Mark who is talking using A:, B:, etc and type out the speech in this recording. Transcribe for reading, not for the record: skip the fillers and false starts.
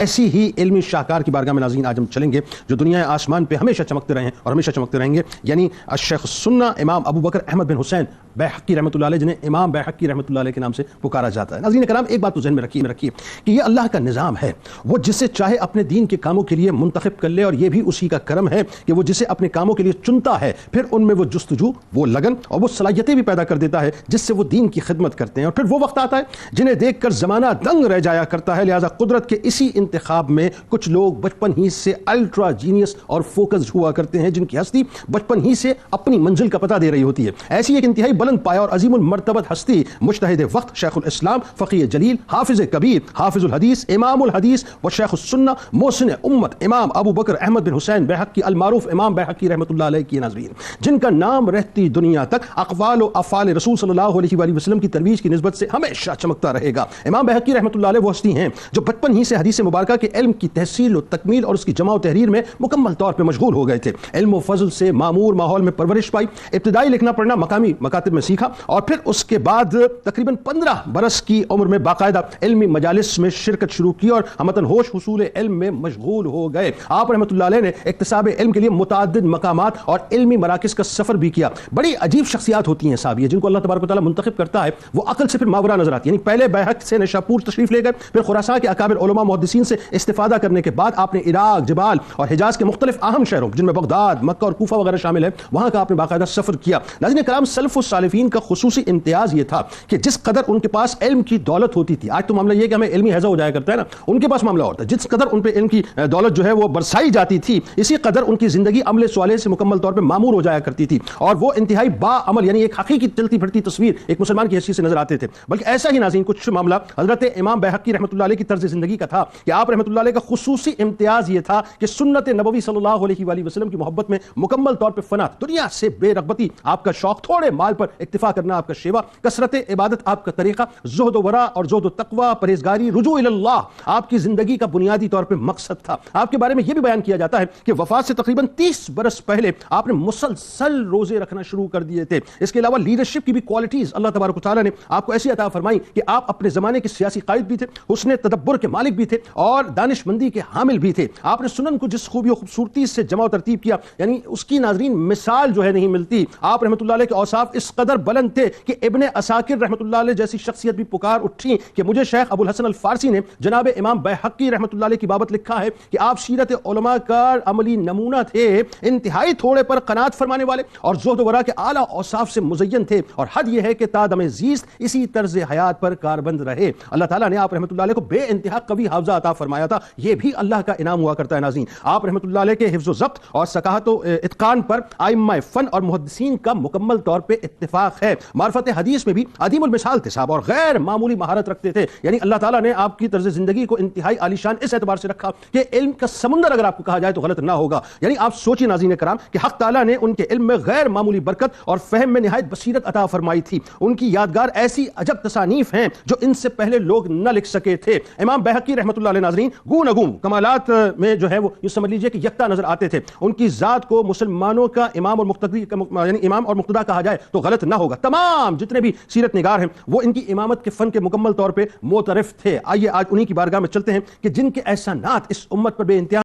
A: ایسی ہی علمی شاہکار کی بارگاہ میں ناظرین آج ہم چلیں گے جو دنیا آسمان پہ ہمیشہ چمکتے رہے ہیں اور ہمیشہ چمکتے رہیں گے، یعنی شیخ السنہ امام ابو بکر احمد بن حسین بیہقی رحمۃ اللہ علیہ، جنہیں امام بیہقی رحمۃ اللہ علیہ کے نام سے پکارا جاتا ہے۔ ناظرین کرام، ایک بات تو ذہن میں رکھیے کہ یہ اللہ کا نظام ہے، وہ جسے چاہے اپنے دین کے کاموں کے لیے منتخب کر لے، اور یہ بھی اسی کا کرم ہے کہ وہ جسے اپنے کاموں کے لیے چنتا ہے پھر ان میں وہ جستجو، وہ لگن اور وہ صلاحیتیں بھی پیدا کر دیتا ہے جس سے وہ دین کی خدمت کرتے ہیں، اور پھر وہ وقت آتا ہے جنہیں دیکھ کر زمانہ دنگ رہ جایا کرتا ہے۔ لہٰذا قدرت کے اسی انتخاب میں کچھ لوگ بچپن ہی سے الٹرا جینیس اور فوکسڈ ہوا کرتے ہیں، جن کی ہستی بچپن ہی سے اپنی منزل کا پتہ دے رہی ہوتی ہے۔ ایسی ایک انتہائی بلند پایہ اور عظیم المرتبت ہستی مجتہد وقت شیخ الاسلام، فقیہ جلیل، حافظ کبیر، حافظ الحدیث، امام الحدیث و شیخ السنہ، محسن امت امام ابو بکر احمد بن حسین بیہقی المعروف امام بیہقی رحمۃ اللہ علیہ کی ناظرین، جن کا نام رہتی دنیا تک اقوال و افعال رسول صلی اللہ علیہ وآلہ وسلم کی ترویج کی نسبت سے ہمیشہ چمکتا رہے گا۔ امام بیہقی رحمۃ اللہ علیہ وہ ہستی ہیں جو بچپن ہی سے حدیث مبارکہ کے علم کی تحصیل و تکمیل اور اس کی جمع و تحریر میں مکمل طور پہ مشغول ہو گئے تھے۔ علم و فضل سے معمور ماحول میں پرورش پائی، ابتدائی لکھنا پڑھنا مقامی مکاتب میں سیکھا، اور پھر اس کے بعد تقریباً 15 برس کی عمر میں باقاعدہ علمی مجالس میں شرکت شروع کی اور ہمتاً ہوش حصول علم میں مشغول ہو گئے۔ آپ رحمۃ اللہ علیہ نے اکتساب علم کے لیے متعدد مقامات اور علمی مراکز کا سفر بھی کیا۔ بڑی عجیب شخصیات ہوتی ہیں صاحب یہ، جن کو اللہ تبارک و تعالیٰ منتخب کرتا ہے، وہ عقل سے پھر ماورا نظر آتی ہے۔ یعنی پہلے بیہق سے نشاپور تشریف لے گئے، پھر خراسان کے اکابر علماء محدثین سے استفادہ کرنے کے بعد آپ نے عراق، جبال اور حجاز کے مختلف اہم شہروں جن میں بغداد، مکہ اور کوفہ وغیرہ شامل ہے، وہاں کا آپ نے باقاعدہ سفر کیا۔ ناظرین کرام، سلف الصالحین کا خصوصی امتیاز یہ تھا کہ جس قدر ان کے پاس علم کی دولت ہوتی تھی، آج تو معاملہ یہ کہ ہمیں علمی ہیضہ ہو جایا کرتا ہے نا، ان کے پاس معاملہ ہوتا ہے، جس قدر ان پہ علم کی دولت جو ہے وہ برسائی جاتی تھی، اسی قدر ان کی زندگی عمل صالح سے مکمل طور پہ معمور ہو جایا کرتی تھی، اور وہ انتہائی با عمل، یعنی ایک حقیقی چلتی پھرتی تصویر ایک مسلمان کی حیثیت سے نظر آتے تھے۔ بلکہ ایسا ہی ناظرین کچھ معاملہ حضرت امام بیہقی رحمۃ اللہ علیہ کی طرز زندگی کا تھا کہ آپ رحمۃ اللہ علیہ کا خصوصی امتیاز یہ تھا کہ سنت نبوی صلی اللہ علیہ وآلہ وسلم کی محبت میں مکمل طور پہ فنا، دنیا سے بے رغبتی آپ کا شوق، تھوڑے مال پر اکتفا کرنا آپ کا شیوا، کثرت عبادت آپ کا طریقہ، زہد و ورع اور زہد و تقوی، پرہیزگاری، رجوع الی اللہ آپ کی زندگی کا بنیادی طور پہ مقصد تھا۔ آپ کے بارے میں یہ بھی بیان کیا جاتا ہے کہ وفات سے تقریباً 30 برس پہلے آپ نے مسلسل روزے رکھنا شروع کر دیے تھے۔ اس کے علاوہ لیڈرشپ کی بھی کوالٹیز اللہ تبارک و تعالیٰ نے آپ کو ایسی عطا فرمائی کہ آپ اپنے زمانے کے سیاسی قائد بھی تھے، حسن تدبر کے مالک بھی تھے اور دانش مندی کے حامل بھی تھے۔ آپ نے سنن کو جس خوبی و خوبصورتی سے جمع و ترتیب کیا، یعنی اس کی ناظرین مثال جو ہے نہیں ملتی۔ آپ رحمۃ اللہ علیہ کے اوصاف اس قدر بلند تھے کہ ابن عساکر رحمۃ اللہ علیہ جیسی شخصیت بھی پکار اٹھی کہ مجھے شیخ ابو الحسن الفارسی نے جناب امام بیہقی رحمۃ اللہ علیہ کی بابت لکھا ہے کہ آپ سیرت علماء کا عملی نمونہ تھے، انتہائی تھوڑے پر قناعت فرمانے والے اور زہد و ورع کے اعلیٰ اوصاف سے مزین تھے، اور حد یہ ہے کہ تا دم زیست اسی طرز حیات پر کاربند رہے۔ اللہ تعالیٰ نے آپ رحمۃ اللہ علیہ کو بے انتہا قوی حافظہ عطا فرمایا تھا، یہ بھی اللہ کا انعام ہوا کرتا ہے ناظرین۔ آپ رحمۃ اللہ علیہ کے حفظ و ضبط اور ثقافت و اتقان پر ائمہ فن اور محدثین کا مکمل طور پہ اتفاق ہے۔ معرفت حدیث میں بھی عظیم المثال تھے صاحب، اور غیر معمولی مہارت رکھتے تھے۔ یعنی اللہ تعالیٰ نے آپ کی طرز زندگی کو انتہائی عالیشان اس اعتبار سے رکھا کہ علم کا سمندر اگر آپ کو کہا جائے تو غلط نہ ہوگا۔ یعنی آپ سوچیے ناظرین کرام کہ حق تعالیٰ نے ان کے علم میں غیر معمولی برکت اور فہم میں نہایت بصیرت عطا فرمائی تھی۔ ان کی یادگار ایسی عجب تصانیف ہیں جو ان سے پہلے لوگ نہ لکھ سکے تھے۔ امام بیہقی رحمۃ اللہ علیہ ناظرین گون اگون کمالات میں جو ہے وہ یہ سمجھ لیجئے کہ یکتا نظر آتے تھے۔ ان کی ذات کو مسلمانوں کا امام اور مقتدی، یعنی امام اور مقتدا کہا جائے تو غلط نہ ہوگا۔ تمام جتنے بھی سیرت نگار ہیں وہ ان کی امامت کے فن کے مکمل طور پہ معترف تھے۔ آئیے آج انہی کی بارگاہ میں چلتے ہیں کہ جن کے احسانات اس امت پر بے انتہا